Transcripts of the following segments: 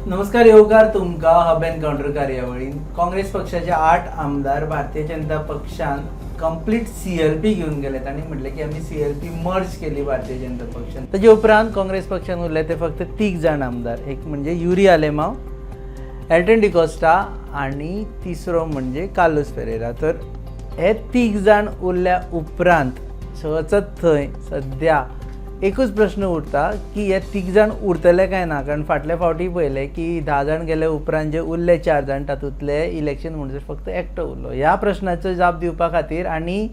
नमस्कार येवकार तुमका हब एनकाउंटर कार्यावळीन काँग्रेस पक्षाचे 8 आमदार भारतीय जनता पक्षान कंप्लीट CLP घेऊन गेलेत आणि म्हटले की आम्ही CLP मर्ज केली भारतीय जनता पक्षान. त्याच्या उपरांत काँग्रेस पक्षान उरले ते फक्त 3 जण आमदार. एक म्हणजे युरी आलेमाव, एल्टन डिकोस्टा आणि तिसरो म्हणजे कार्लोस पेरेरा. तर हे 3 जण उरल्या उपरांत सतत थंय सध्या एकूच प्रश्न उरता की हे 3 जण उरतले काय ना. कारण फाटल्या फावटी पळयले की 10 जण गेले उपरांत जे उरले 4 जण तातूंतले इलेक्शन म्हणसर फक्त एकटो उरलो. ह्या प्रश्नाचो जाप दिवपा खातीर आनी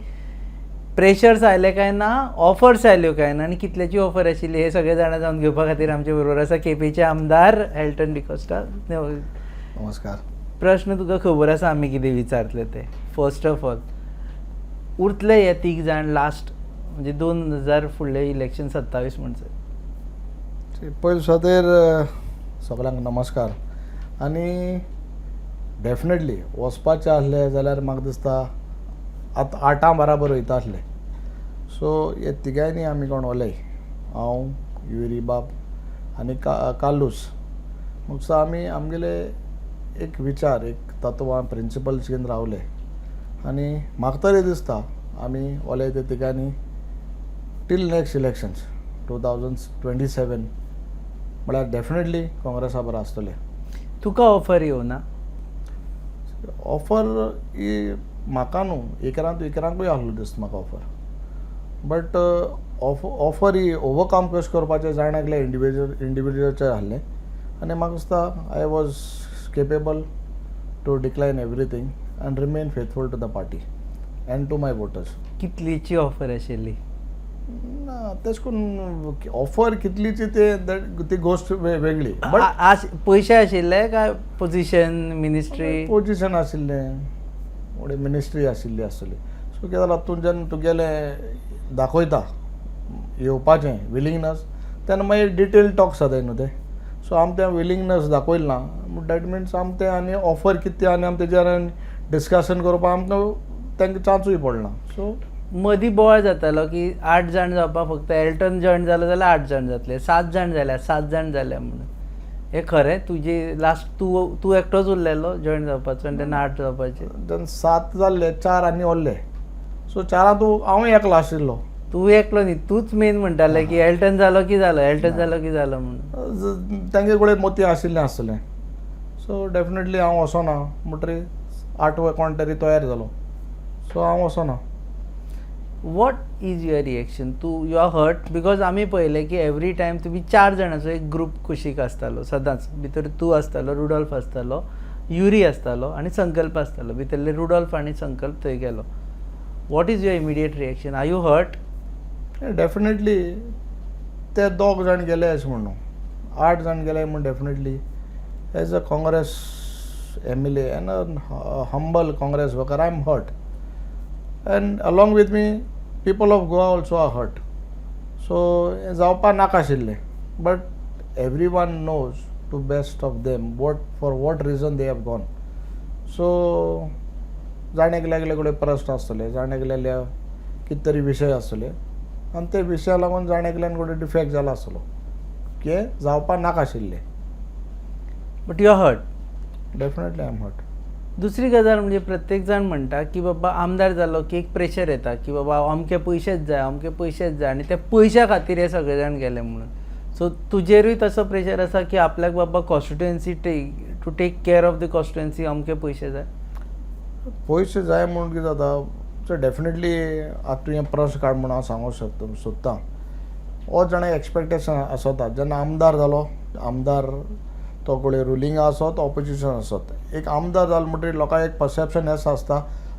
प्रेशर्स आयले काय ना, ऑफर्स आयल्यो काय ना, आनी कितल्याची ऑफर आशिल्ली हे सगळे जाणां जावन घेवपा खातीर आमचे बरोबर आसा केपेचे आमदार एल्टन डिकोस्टा. नमस्कार. प्रश्न तुका खबर आसा आमी कितें विचारतले ते. फर्स्ट ऑफ ऑल उरतले हे 3 जण लास्ट म्हणजे 2000 फुडले इलेक्शन 27 म्हणसर. पयले सुवातेर सगळ्यांक नमस्कार. आनी डेफिनेटली वचपाचें आसलें जाल्यार म्हाका दिसता आतां 8 बराबर वयता आसलें. सो हे तिगांयनी आमी कोण ओले, हांव, युरी बाब आनी कार्लोस. मग सो आमी आमगेले एक विचार, एक तत्वां, प्रिंसिपल्स घेवन रावले. आनी म्हाका तरी दिसता आमी ओले ते तिगांनी टील नेक्स्ट इलेक्शन्स 2027 म्हळ्यार डेफिनेटली काँग्रेसा बरोबर आसतले. तुका ऑफर येवना? ऑफर ही म्हाका न्हू, एकरांकूय आसलो दिसता म्हाका ऑफर. बट ऑफर ही ओवरकम कशें करपाचें जाणागले इंडिविज्युअलचें आसलें. आनी म्हाका दिसता I was capable to decline everything and remain faithful to the party and to my voters. कितलीची ऑफर आशिल्ली? ना तेश करून ऑफर कितलीची ती गोष्ट वेगळी. बट पयशे आशिल्ले काय पोजिशन, मिनिस्ट्री? पोजिशन आशिल्लें, थोडी मिनिस्ट्री आशिल्ली आसतली. सो कितें जालां, तूं जेन्ना तुगेलें दाखयता येवपाचें विलिंगनस, तेन्ना मागीर डिटेल टॉक्स जाताय न्हू ते. सो आमी तें विलिंगनस दाखयलें ना, डॅट मिन्स आमी तें आनी ऑफर कितें आनी आमी तेजेर डिस्कशन करपाक आमकां तांकां चान्सूय पडना. सो मदीं बोवाळ जातालो की 8 जण जावपा फक्त एल्टन जॉयन जालो जाल्यार 8 जण जातले, 7 जण जाल्यार 7 जण जाले म्हणून. हे खरें? तुजी लास्ट तूं एकटोच उरलेलो जॉयन जावपाचो आनी तेन्ना 8 जावपाचे? तेन्ना 7 जाल्ले, 4 आनी उरले. सो 4 हांवूय एकलो आशिल्लो. तूं एकलो न्ही, तूच मेन म्हणटाले की एल्टन जालो की जालो, एल्टन जालो की जालो म्हणून. तांचे कडेन मोती आशिल्लें आसतलें. सो डेफिनेटली हांव वचोना म्हणटरी 8 कोण तरी तयार जालो. सो हांव वचोना. What is your reaction? You are hurt? Because आमी पळयलें की एवरी टायम तुमी 4 जाणांचो एक ग्रूप कुशीक आसतालो सदांच. भितर तूं आसतालो, रुडॉल्फ आसतालो, युरी आसतालो आनी संकल्प आसतालो. भितरले रुडॉल्फ आनी संकल्प थंय गेलो. What is your immediate reaction? Are you hurt? Definitely ते 2 जाण गेले अशें म्हणून 8 जाण गेले म्हूण definitely as a Congress MLA and a humble Congress worker I am hurt. And along with me people of Goa also are hurt. So हें जावपा नाका आशिल्लें. But every one knows to best of them for what reason they have gone. So जाणे गेले कडेन प्रश्न आसतले, जाणे गेलेले कितें तरी विशय आसतले आनी ते विशया लागून जाणे गेल्यान कडेन डिफेक्ट जाला आसतलो की जावपा नाका आशिल्लें. But you are hurt? Definitely I am hurt. दुसरी गजाल म्हणजे प्रत्येक जाण म्हणटा की बाबा आमदार जालो की एक प्रेशर येता की बाबा अमके पयशेच जाय, अमके पयशेच जाय, आनी त्या पयशा खातीर हे सगळे जाण गेले म्हणून. सो तुजेरूय तसो प्रेशर आसा की आपल्याक बाबा constituency to take care of the constituency अमके पयशे जाय? पयशे जाय म्हणून कितें जाता, सो डेफिनेटली आतां तुवें प्रश्न काड म्हणून हांव सांगूंक सोदतां. हो जाणा एक्सपेक्टेशन आसता जेन्ना आमदार जालो, आमदार तो कडेन रुलींग आसत, ऑपोजिशन आसत. एक आमदार जालो म्हणटकीर लोकांक एक परसेप्शन हें आसता,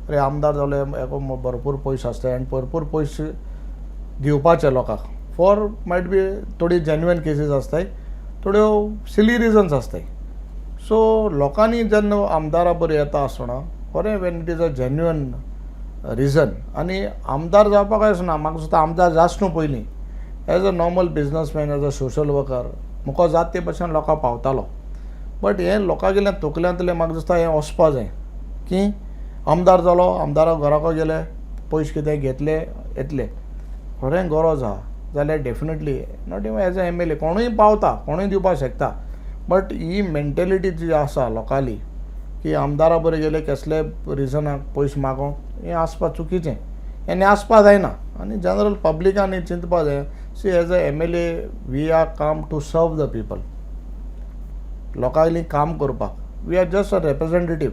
अरे आमदार जालो हेका भरपूर पयशे आसता आनी भरपूर पयशे दिवपाचे लोकांक. फॉर मायट बी थोडी जेन्युइन केसीस आसताय, थोड्यो सिली रिजन्स आसताय. सो लोकांनी जेन्ना आमदारा बरें येता आसतना खरें when it is a genuine reason. आनी आमदार जावपाक काय ना, म्हाका दिसता आमदार जास्त न्हू पयलीं as a normal businessman, as a social worker म्हाका जाता ते भशेन लोकांक पावतालो. बट हें लोकां गेलें तकल्यांतलें म्हाका दिसता हें वचपा जाय की आमदार जालो, आमदारा घराको गेले, पयशे कितें घेतले येतले. खरें गरज आहा जाल्यार definitely not even age a MLA कोणूय पावता, कोणूय दिवपाक शकता. बट ही मेंटेलिटी जी आसा लोकाली की आमदारा बरें गेले कसले रिजनाक पयशे मागो हें आसपा चुकीचें हें आसपा जायना आनी जनरल पब्लिकान हें चिंतपा जाय see as a MLA we are come to serve the people लोकांनी काम करपाक we are just a representative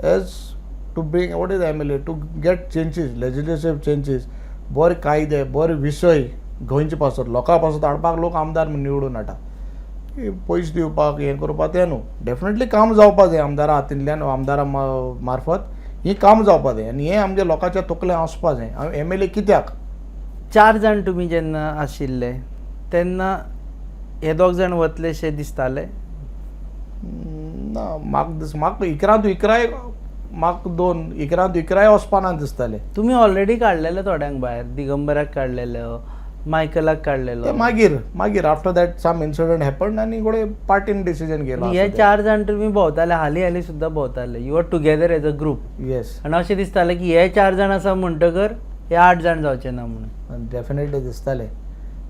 as to bring what is MLA to get changes legislative changes बरे कायदे बरे विशय गोंयचे पासत लोकां पासत हाडपाक लोक आमदार निवडून हाडटा पयशे दिवपाक हें करपाक तें न्हू डेफिनेटली काम जावपा जाय आमदारा हातींतल्यान आमदारा मार्फत ही काम जावपा जाय आनी हें आमच्या लोकांच्या तकलें आसपा जाय MLA कित्याक 4 जाण तुमी जेन्ना आशिल्ले तेन्ना हे 2 जाण वतलेशे दिसताले. ना म्हाका इकरांत इकराय म्हाका 2 इकरांत इकराय वचपाना दिसताले. तुम्ही ऑलरेडी काडलेले थोड्यांक भायर दिगंबराक काडलेलो मायकलाक काडलेलो ते मागीर after that some incident happen आनी गोडे पार्टीन डिसिजन केलो. हे 4 जाण तुमी भोंवताले हालीं सुद्दां भोंवताले you are together as a group yes आनी अशें दिसतालें की हे 4 जाण आसा म्हणटकर हे 8 जाण जावचे ना म्हणून. डेफिनेटली दिसतालें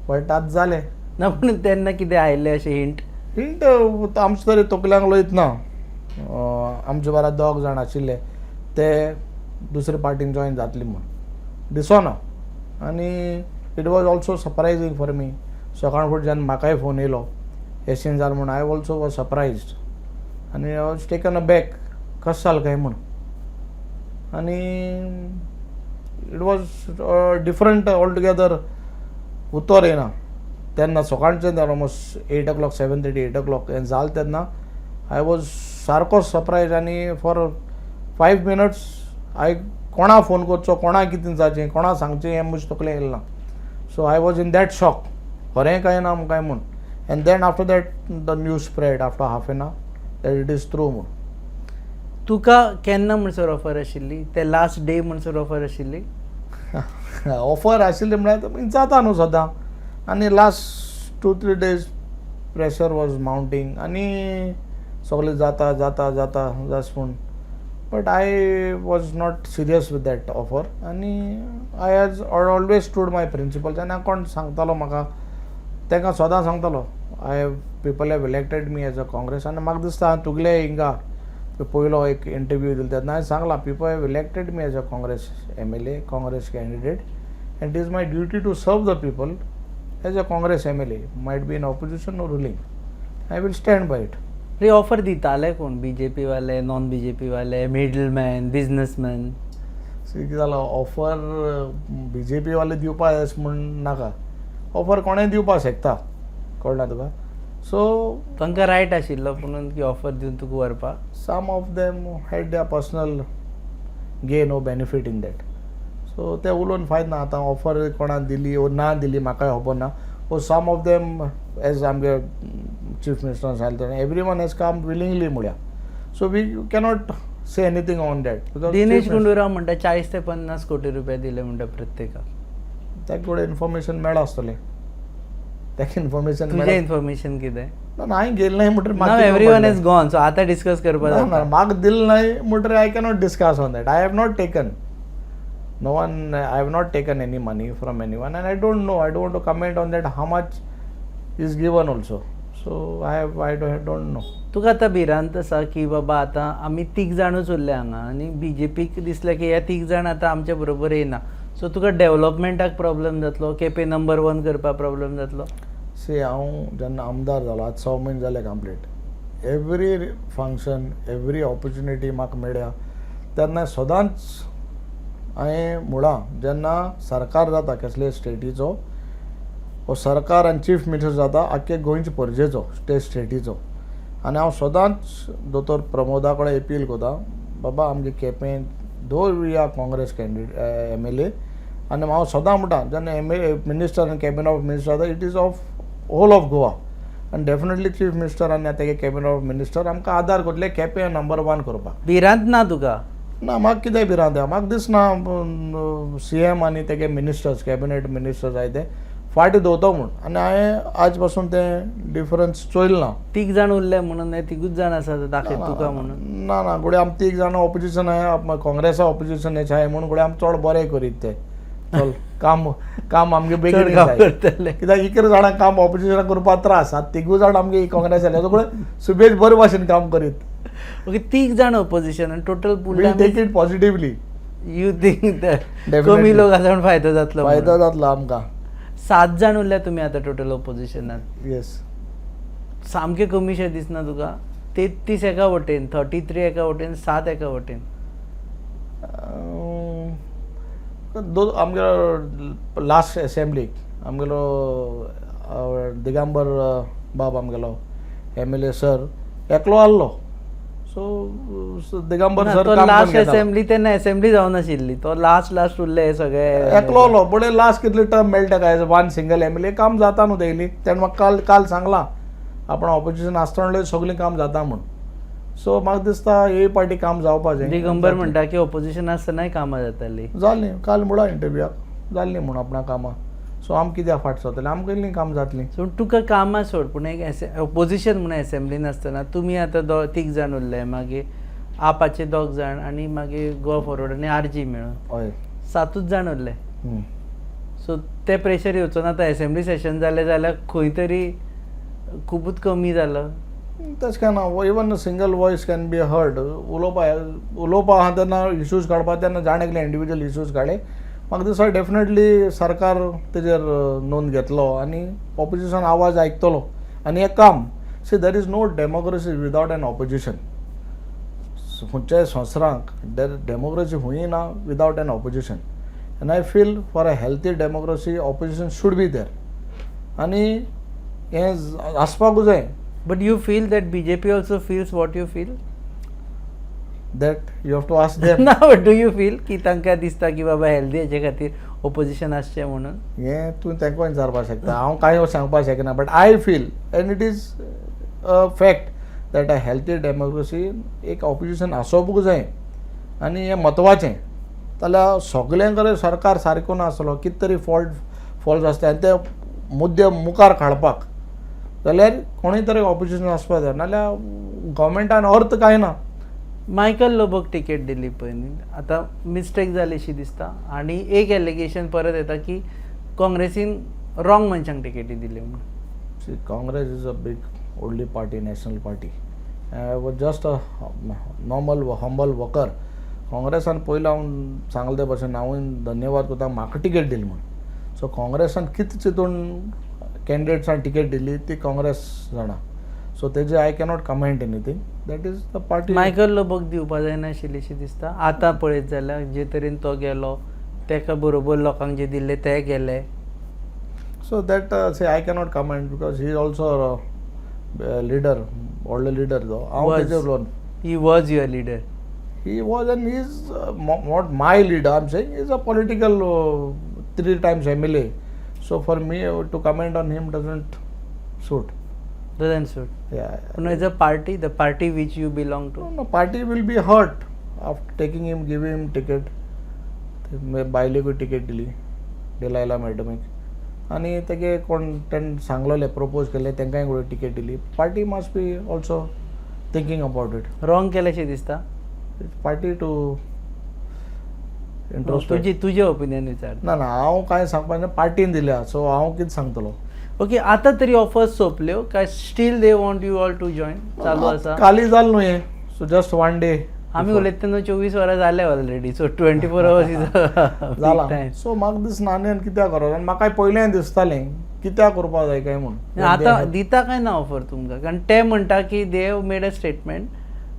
बट आतां जालें ना पूण तेन्ना कितें आयिल्लें अशें हिंट आमचे तरी तकल्यांक लयत ना. आमचे बारा 2 जाण आशिल्ले ते दुसरे पार्टीन जॉयन जातले म्हूण दिसोना आनी it was also surprising for me सकाळ फुडें जेन्ना म्हाकाय फोन येयलो एसीन जाल म्हूण आय ऑल्सो वॉज सरप्रायज्ड आनी I was taken a back कशें जालें काय म्हूण आनी it was different all together उतर येना तेन्ना सकाळचें ऑलमोस्ट 8 o'clock 7:30 8 o'clock हें जालें तेन्ना आय वॉज सारको सरप्रायज आनी फॉर 5 minutes हांव कोणा फोन करचो कोणा कितें जावचें कोणा सांगचें हें म्हजें तकलें येयलें ना. So I was in that shock खरें काय ना काय म्हूण and then after that the news spread after half an hour that it is true म्हूण. तुका केन्ना म्हणसर ऑफर आशिल्ली ते लास्ट डे म्हणसर ऑफर आशिल्ली. ऑफर आशिल्ली म्हळ्यार जाता न्हू सदां आनी last 2-3 days pressure was mounting आनी सगळें जाता जाता जाता जस्ट म्हूण but I was not serious with that offer आनी I has always stood my principles आनी हांव कोण सांगतालो म्हाका तांकां सदां सांगतालो people have elected me as a Congress आनी म्हाका दिसता हांवें तुगले हिंगा पयलो एक इंटरव्यू दिलो तेन्ना हांवें सांगलां people have elected me as a Congress MLA Congress candidate and it is my duty to serve the people as a Congress MLA might be in opposition or ruling I will stand by it. रे offer दिताले कोण BJP वाले non BJP वाले middleman businessman. कितें जालां offer BJP वाले दिवपा जाय म्हूण नाका ऑफर कोणेंय दिवपाक शकता कळना तुका. सो तांकां रायट आशिल्लो पुणून की ऑफर दिवन तुका व्हरपाक. Some of them had their personal gain ओ बेनिफीट इन दॅट सो ते उलोवन फायद ना. आतां ऑफर कोणाक दिली ओ ना दिली म्हाकाय खबर ना ओ सम ऑफ देम एज आमगे चीफ मिनिस्टरान सांगलें every one has come willingly म्हळ्या so we cannot say anything on that. Dinesh Gundu Rao म्हणटा 40 ते 50 कोटी रुपया दिले म्हणटा प्रत्येकाक. ताका थोडें इन्फॉर्मेशन मेळ्ळा आसतलें ताका इन्फॉर्मेशन तुजें इन्फॉर्मेशन कितें ना हांवें गेल नाय म्हणटर एवरीवन इज गॉन सो आतां डिस्कस करपाक जाता. म्हाका दिल नाय म्हणटर I cannot discuss on that. I have not taken no one I have not taken any money from anyone and I don't know I don't want to comment on that how much is given also so I don't know. तुका आतां भिरांत आसा की बाबा आतां आमी 3 जाणूच उरले हांगा आनी BJPक दिसलें की हे 3 जाण आतां आमच्या बरोबर येना सो तुका डेव्हलपमेंटाक प्रॉब्लेम जातलो केपें नंबर 1 करपाक प्रॉब्लेम जातलो. सी हांव जेन्ना आमदार जालो आतां 6 म्हयने जाले complete every function every opportunity म्हाका मेळ्ळ्या तेन्ना सदांच हांवें मुळां जेन्ना सरकार जाता कसले स्टेटीचो हो सरकार आनी चीफ मिनिस्टर जाता आख्खे गोंयचे परजेचो स्टेटीचो आनी हांव सदांच दोतोर प्रमोदा कडेन अपील करता बाबा आमगे Quepem though we are Congress candidate MLA आनी हांव सदां म्हणटा जेन्ना मिनिस्टर आनी कॅबिनेट ऑफ मिनिस्टर जाता it is of whole of Goa आनी डेफिनेटली चीफ मिनिस्टर आनी तेगे कॅबिनेट ऑफ मिनिस्टर आमकां आदार करतले केपें नंबर 1 करपाक. भिरांत ना तुका ना म्हाका कितें भिरांत म्हाका दिसना CM आनी तेगे मिनिस्टर्स कॅबिनेट मिनिस्टर्स आहाय ते फाटी दवरता म्हूण आनी हांवें आज पासून तें डिफरन्स चोयल ना. 3 जाण उरले म्हणून हे 3 जाण आसा दाखय तुका म्हणून ना ना घोडे आमी 3 जाणां ऑपोजिशन आहाय काँग्रेसा ऑपोजिशन हेचे आहाय म्हणून घोडे आमी चड बरें करीत ते चल काम काम आमगे चड बेगीन काम जाय करतले कित्याक इकडे जाणांक काम ऑपोजिशनाक करपाक त्रास आतां तिगूय जाण आमगे काँग्रेस जाले सुबेज बरे भाशेन काम करीत ओके 3 जाण ऑपोजिशन आणि total will take it positively you think Definitely. कमी लोक आसा फायदो जातलो फायदा जातलो आमकां 7 जाण उरल्या तुमी आतां टोटल ऑपोजिशनात येस सामके कमीशे दिसना तुका 33 एका वटेन 33 एका वटेन 7 एका वटेन आमगेलो लास्ट असेंब्लीक आमगेलो दिगंबर बाब आमगेलो MLA सर एकलो आसलो सो दिगंबर ना, सर तो काम लास्ट करून घेतालो. असेंब्ली तेन्ना असेंब्ली जावन नाशिल्ली तो लास्ट उरले हे सगळे एकलो आसलो बडे लास्ट कितले टर्म मेळटा काय वन सिंगल MLA काम जाता न्हू डेली तेणें म्हाका काल सांगलां आपण ऑपोजिशन आसतना सगळीं काम जाता म्हूण सो म्हाका दिसता हे पार्टी काम जावपाचें दिगंबर म्हणटा की ऑपोजिशन आसतनाय कामां जाताली जाल्लीं काल म्हणा इंटरव्यूक जाल्लीं म्हूण आपणा कामां सो आम कित्याक फाट जातलें आमकां इल्लीं काम जातलीं सो तुका कामां सोड पूण एक ऑपोजिशन म्हणून असेंब्लीन आसतना तुमी आतां 3 जाण उरले मागीर आपाचे 2 जाण आनी मागीर गो फॉरवर्ड आनी RG मेळून हय 7 जाण उरले सो ते प्रेशर येवचो ना आतां असेंब्ली सेशन जालें जाल्यार खंय तरी खुबूच कमी जालो तशें काय ना even single voice can be heard उलोवपा आहा तेन्ना इश्यूज काडपा तेन्ना जाण एकले इंडिविज्युअल इश्यूज काडले म्हाका दिसता डेफिनेटली सरकार तेजेर नोंद घेतलो आनी ऑपोजिशन आवाज आयकतलो आनी एक काम see there is no democracy without an opposition खंयच्याय संवसारांक डेमोक्रेसी हुंय ना without an opposition and I feel for a healthy democracy opposition should be there आनी हें आसपाकूच जाय but you feel that BJP also feels what you feel that you have to ask them ना but do you feel की तांकां दिसता की बाबा हेल्दी हेचे खातीर ऑपोजिशन आसचें म्हणून हें तूं तांकां विचारपाक शकता हांव कांय सांगपाक शकना but I feel end it is a fact that a healthy democracy एक ऑपोजिशन आसोपूंक जाय आनी हें म्हत्वाचें जाल्यार सगळ्यां कडेन सरकार सारको नासलो कितें तरी फॉल्ट आसता आनी ते मुद्दे मुखार काडपाक जाल्यार कोणूय तरी ऑपोजिशन आसपाक जाय नाल्यार गव्हर्मेंटान अर्थ कांय ना मायकल लोबोक तिकेट दिली पळय न्ही आतां मिस्टेक जाली अशी दिसता आनी एक एलिगेशन परत येता की काँग्रेसीन रॉंग मनशांक टिकेटी दिली म्हणून See, Congress is a big, only party, national party. I was just a normal, humble worker. काँग्रेसान पयलीं हांव सांगले भशेन हांवें धन्यवाद करता म्हाका टिकेट दिली म्हणून सो काँग्रेसान कितें चिंतून कॅन्डिडेट्सान टिकेट दिली ती काँग्रेस जाणा सो तेजे I cannot comment anything that is the party Michael लोबोक दिवपा जायनाशिल्ली अशी दिसता आतां पळयत जाल्यार जे तरेन तो गेलो तेका बरोबर लोकांक जे दिल्ले ते गेले so that say I cannot comment because he is also leader व्हडलो लिडर जो हांव तेजे उलोवन he was your leader he was and he is not my leader. I'm saying he's a political 3 times MLA. So for me to comment on him doesn't suit. doesn't suit Yeah. no, it's a party, the party which you belong to. No, party will be hurt after taking him, giving him ticket. बायले को ticket दिली दिलायला मॅडमीक आनी तेगे कोण तेणें सांगलोले propose केले तेंकांय कोण ticket दिली party must be also thinking about it wrong केल्याशें दिसता पार्टी टू इंट्रोस्पेक्ट तुजें ओपिनियन विचार ना ना हांव कांय सांगपाक ना पार्टीन दिल्या सो हांव कितें सांगतलो ओके आतां तरी ऑफर्स सोंपल्यो काय still they want you all to join चालू आसा खाली जाल न्हू हें सो जस्ट 1 डे आमी उलयता तेन्ना 24 वरां जाले ऑलरेडी सो 24 hours इज जाला सो म्हाका दिसना आनी कित्याक करप आनी म्हाकाय पयलें दिसतालें कित्याक करपा जाय काय म्हूण आतां दिता काय ना ऑफर तुमकां कारण ते म्हणटा की they have made a statement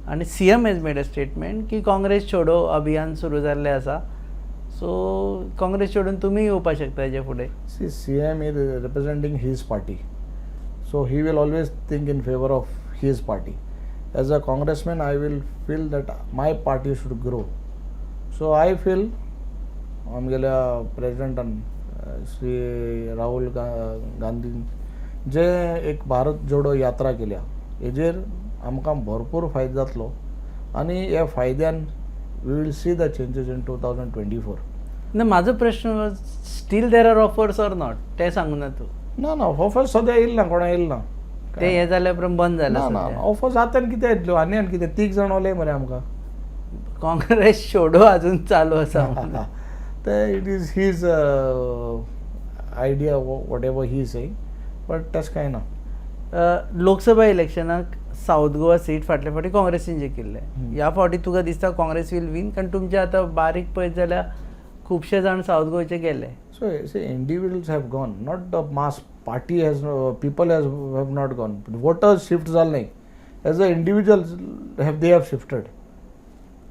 आनी CM hedge made a statement की काँग्रेस छोडो अभियान सुरू जाल्लें आसा सो काँग्रेस सोडून तुमी येवपाक शकता हेजे फुडें see CM is representing his party so he will always think in favour of his party as a Congressman I will feel that my party should grow so I feel आमगेल्या प्रेजिडेंटान Shri Rahul Gandhian जे एक भारत जोडो यात्रा केल्या हेजेर आमकां भरपूर फायदो जातलो आनी ह्या फायद्यान we will see the changes in 2024 ना म्हाजो प्रश्न still there are offers or not ते सांगू ना तूं ना ना ऑफर सद्या येयले ना कोणा येयले ना ते हे जाल्या उपरांत बंद ना जालें ना ऑफर जाता कितें येतल्यो आनी कितें 3 जाण ओले मरे आमकां काँग्रेस छोडो अजून चालू आसा ते it is his idea whatever he is saying but तशें कांय ना. लोकसभा इलेक्शनाक साऊथ गोवा सीट फाटल्या फावटी काँग्रेसीन जिखिल्ले. ह्या फावटी तुका दिसता काँग्रेस वील वीन, कारण तुमचे आतां बारीक पळयत जाल्यार खुबशे जाण साऊथ गोवाचे गेले. So individuals have gone, not the mass party has, people have not gone. Voters shift झाले नाही. As a individuals have shifted.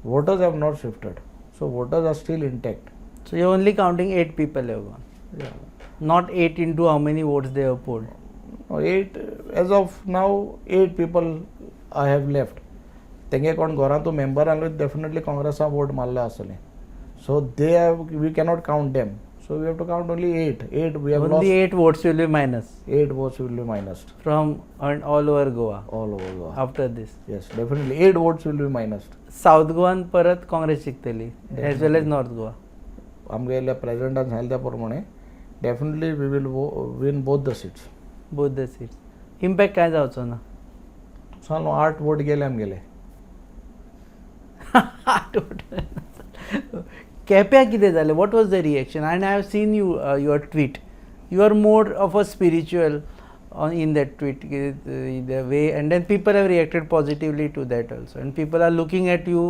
Voters have not shifted. So voters are still intact. So you're only counting 8 people have gone. Yeah. Not 8 into how many votes they have polled. 8 as of now 8 people I have left. तेंगे कोण घरांतून member आसले definitely काँग्रेसा vote मारले आसले. So they have, we cannot count them. So we have to count only 8. 8 we have Only lost. 8 votes will be minus 8 votes will be minused from and all over Goa all over Goa. after this. Yes, definitely 8 votes will be minused. South गोवान परत काँग्रेस जिखतली as well as north Goa. आमगे प्रेसिडेंटान सांगले त्या प्रमाणे definitely we will win both the seats. Both the seats. Impact काय जावचो ना. सांगलो 8 वोट गेले आमगेले. 8 vote. केप्यां कितें जालें? What was the reaction? End I have seen your tweet. You are more of a spiritual in that tweet, the way, and then people have reacted positively to that also, and people are looking at you.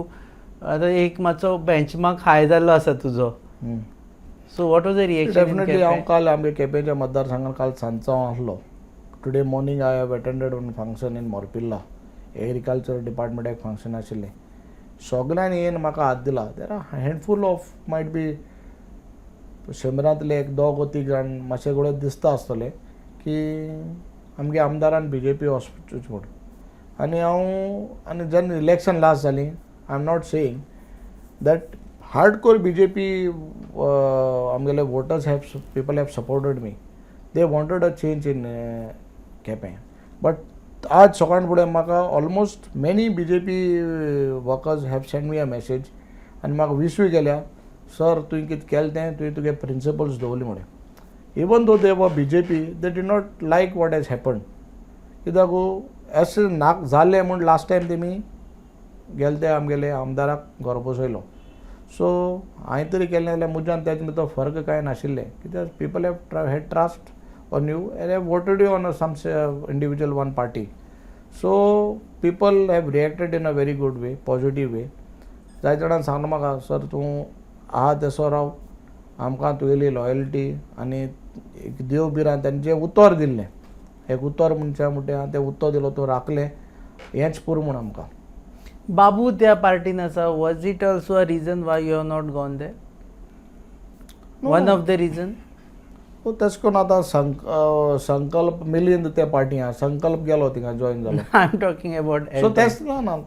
आता एक मातसो benchmark हाय जाल्लो आसा तुजो. So what was the reaction? Definitely हांव काल आमगे केपेंच्या मतदारसंघात काल सांजचो आसलो. Today morning I have attended one function in Morpirla. Agriculture डिपार्टमेंटाक फंक्शन आशिल्लें. सगळ्यांनी येवन म्हाका हात दिला. There are handful of might be शंबरांतले 1-2 तीग जाण मातशे कडेन दिसता आसतले की आमगे आमदारान BJP वचचें म्हूण. आनी जेन्ना इलेक्शन लास्ट जाली, I am not saying that hardcore BJP आमगेले voters people have supported me. They wanted a change in Quepem. But आज सकाळ फुडें म्हाका almost many BJP workers have send me a message आनी म्हाका विशूय केल्या, सर तुवें कितें केलें तें तुवें तुगे प्रिंसिपल्स दवरली म्हणून. Even though they were BJP, they did not like what has happened. कित्याक अशें नाक जालें म्हूण लास्ट टायम तेमी गेले ते आमगेले आमदाराक घर बसयलो. सो हांवें तरी केलें जाल्यार म्हज्यान तेजे भितर फर्क कांय नाशिल्लें, कित्याक people had trust on you and have voted you on some individual one party. So people have reacted in a very good way, positive way. जाय जाणांनी सांगलें म्हाका, सर तूं आहा तेसो राव, आमकां तुगेली लॉयल्टी आनी एक देव बिरान तेंचें जें उतर दिल्लें, एक उतर मनशा म्हणटा तें उतर दिलो तूं राखलें, हेंच पुरो म्हूण आमकां. बाबू त्या पार्टीन आसा. Was it also a reason Y you have not gone there? One of the region? तेश कोन्न आतां संकल्प मिलिंद त्या पार्टी आहा, संकल्प गेलो थिंगा जॉयन जालो. I am talking about. So तेच ना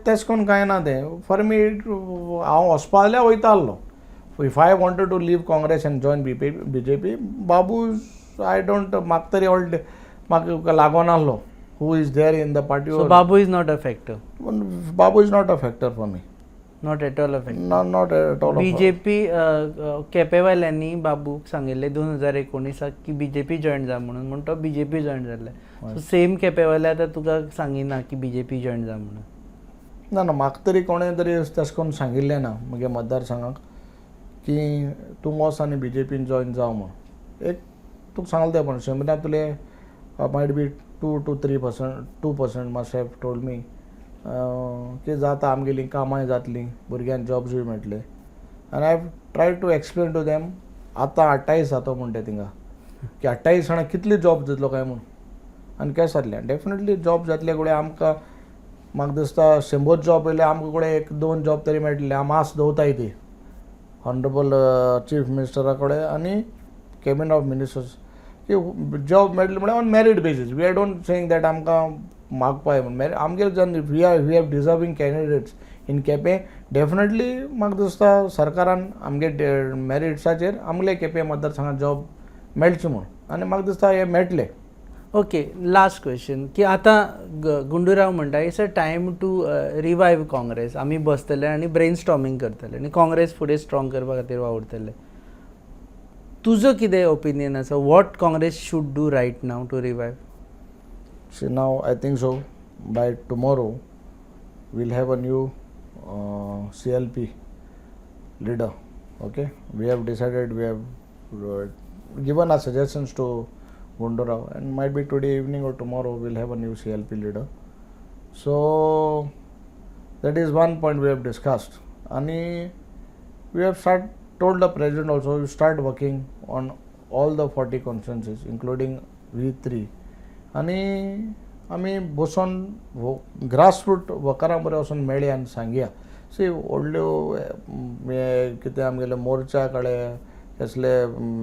तेश कोन्न कांय ना तें. फॉर मी हांव वचपा जाल्यार वयता आसलो. If I wanted to leave Congress and join BJP, Babu, I don't, म्हाका तरी म्हाका लागोन आसलो who is there in the party. So Babu is not a factor? Babu is not a factor for me. Not at all a factor? Not at all. BJP केपेवाल्यांनी बाबूक सांगिल्ले 2019 की BJP join जा म्हणून तो BJP जॉईन जाल्ले. So same केपेवाले आतां तुका सांगिना की BJP join जा म्हणून? ना म्हाका तरी कोणें तरी तशें करून सांगिल्लें ना म्हगे मतदारसंघाक की तूं वच आनी BJPन जॉयन जाव म्हूण. एक तुका सांगलें तें पण शंबरांतले might be 2 to 3%, 2% must have told me की जाता आमगेलीं कामांय जातलीं, भुरग्यांक जॉब्सूय मेळटले. आनी I have tried to explain to them. आतां 28 जातो म्हूण ते थिंगा की 28 जाणां कितले जॉब दितलो काय म्हूण. आनी केस जातलें डेफिनेटली जॉब जातले कडेन आमकां म्हाका दिसता 100 जॉब येयले आमकां कडेन 1-2 जॉब तरी मेळटले. हांव आस दवरताय ती ऑनरेबल चीफ मिनिस्टरा कडेन आनी कॅबिनेट ऑफ मिनिस्टर्स की जॉब मेळटले म्हळ्यार on merit basis. We are don't saying that आमकां मागपाय म्हूण. आमगेले जेन्ना we have deserving candidates in Quepem, definitely म्हाका दिसता सरकारान आमगे मेरिट्साचेर आमगे केपें मतदारसंघात जॉब मेळचे म्हूण. आनी म्हाका दिसता हे मेळटले. ओके, लास्ट क्वेश्चन की आतां गुंडूराव म्हणटा it's a time to revive Congress. आमी बसतले आनी ब्रेन स्टॉर्मिंग करतले आनी काँग्रेस फुडें स्ट्रॉंग करपा खातीर वावुरतले. तुजो कितें ओपिनियन आसा? What Congress should do right now to revive? See now I think so by tomorrow we'll have a new CLP leader Okay, we have decided, we have given our suggestions to Gundurao, and might be today evening or tomorrow we'll have a new CLP leader. So that is one point we have discussed. And we have told the president also, you start working on all the 40 constituencies, including V3. आणि आमी बसून grassroot वकारां बरें वचून मेळया आनी सांगया C व्हडल्यो कितें आमगेले मोर्चा काडले कसले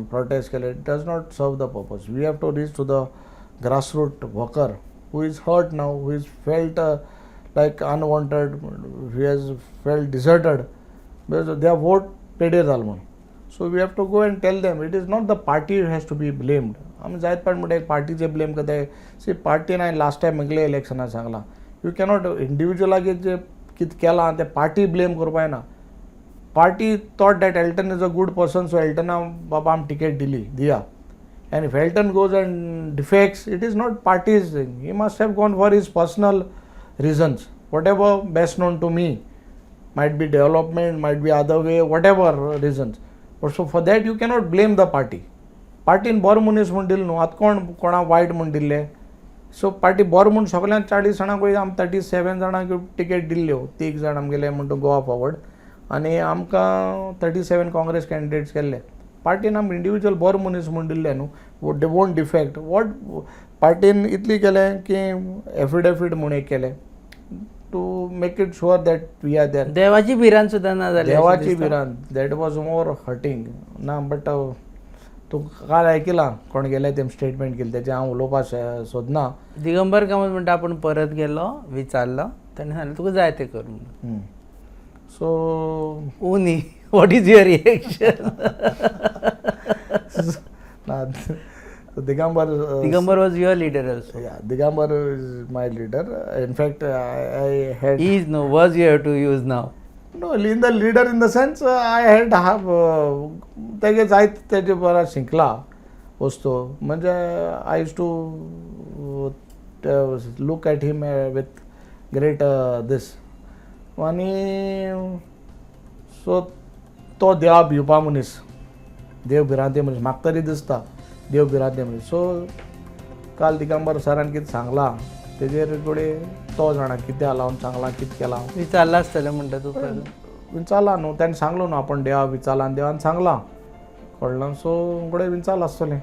प्रोटेस्ट केले, it does not serve the purpose. We have to reach to the grassroot worker who is hurt now, who is felt like unwanted, he has felt deserted because their vote पेडेर जाल म्हणून. So we have to go and tell them it is not the party who has to be blamed. आमी जायत पाट म्हणटा एक पार्टीचे blame करता. सी पार्टीन हांवें लास्ट टायम म्हगेले इलेक्शनाक सांगलां, यू कॅनॉट इंडिविज्युअलाक जे कितें केलां तें पार्टी ब्लेम करपा येना. Party thought that Elton is a good person, so एल्टना बाबा आमी टिकेट दिया. And if Elton goes and defects, it is not party's thing. He must have gone for his personal reasons, whatever best known to me, might be development, might be other way, whatever reasons. But so for that you cannot blame the party. पार्टीन बरो मनीस म्हूण दिलो न्हू, आतां कोणा वायट म्हूण दिल्ले. So party बरो म्हूण सगळ्यांक 40 जाणांक आमी 37 जाणांक टिकेट दिल्ल्यो, 3 जाण आमगेले म्हणटा गोवा फॉरवर्ड, आनी आमकां 37 काँग्रेस कॅन्डिडेट्स केल्ले. पार्टीन आमी इंडिविज्युअल बरो मनीस म्हूण दिल्ले न्हू, दे वोंट डिफेक्ट. वॉट पार्टीन इतली केलें की एफिडेविट म्हूण एक केलें to make it sure that we are there. देवाची भिरांत सुद्दां ना जाली. देवाची भिरांत, दॅट वॉज मोर हर्टींग ना. बट तूं काल आयकलां कोण गेले तें स्टेटमेंट केलें, तेजें हांव उलोवपाक सोदना. दिगंबर कामत म्हणटा आपूण परत गेलो, विचारलो, ताणें सांगलें तुका जाय तें कर म्हणून. सो उनी what is your reaction? Digambar was your leader also. Yeah, Digambar is my leader. In fact, I had. He is no, was you have to use now. No, in the leader in the sense I had तेगे जायत तेजे बरा शिंकला वस्तू. म्हणजे I used to look at him with great this. आणि so तो देवा भिवपा मनीस, देव भिरांते मनीस म्हाका तरी दिसता, देव भिरांते मनीस. सो काल दिगंबर सरान कितें सांगलां तेजेर थोडे तो जाणा कितें लावन सांगलां, कितें केलां. विचारला आसतलें म्हणटा तूं परत. विचारला न्हू, ताणें सांगलो न्हू आपण देवा विचारला आनी देवान सांगलां कळ्ळां. सो फुडें विचारलां आसतलें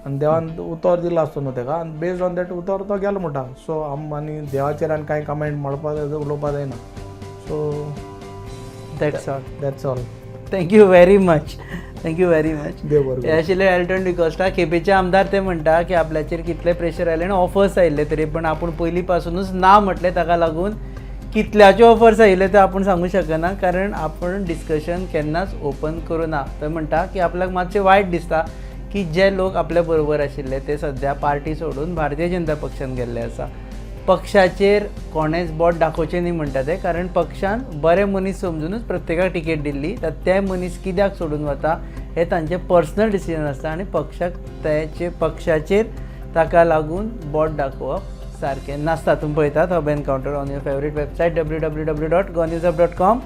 आनी देवान उतर दिला आसतो न्हू तेका, आनी बेज्ड ऑन दॅट उतर तो गेलो म्हणटा. सो आनी देवाचेर आनी कांय कमेंट म्हणपाक उलोवपाक जायना. So that's all. Thank you very much. Thank you very much. देव बरें. हे आशिल्ले एल्टन डिकोस्टा, केपेचे आमदार. ते म्हणटा की आपल्याचेर कितले प्रेशर आयले आनी ऑफर्स आयिल्ले तरी पण आपूण पयलीं पासूनच ना म्हटलें, ताका लागून कितल्याच्यो ऑफर्स आयिल्ले ते आपूण सांगूं शकना, कारण आपण डिस्कशन केन्नाच ओपन करूं ना. तो म्हणटा की आपल्याक मातशें वायट दिसता की जे लोक आपल्या बरोबर आशिल्ले ते सद्या पार्टी सोडून भारतीय जनता पक्षान गेल्ले आसा. पक्षाचेर कोणेच बोट दाखोवचें न्ही म्हणटा ते, कारण पक्षान बरे मनीस समजूनच प्रत्येकाक टिकेट दिल्ली. ते मनीस कित्याक सोडून वता हे तांचें पर्सनल डिसिजन आसता आनी पक्षाचेर ताका लागून बोट दाखोवप सारकें नासता. तुमी पळयतात hub encounter on your favourite website www.gonewsUp.com.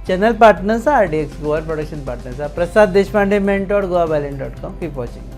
Channel partners RDX Goa, production partners Prasad Deshpande, mentor, goabalance.com. Keep watching.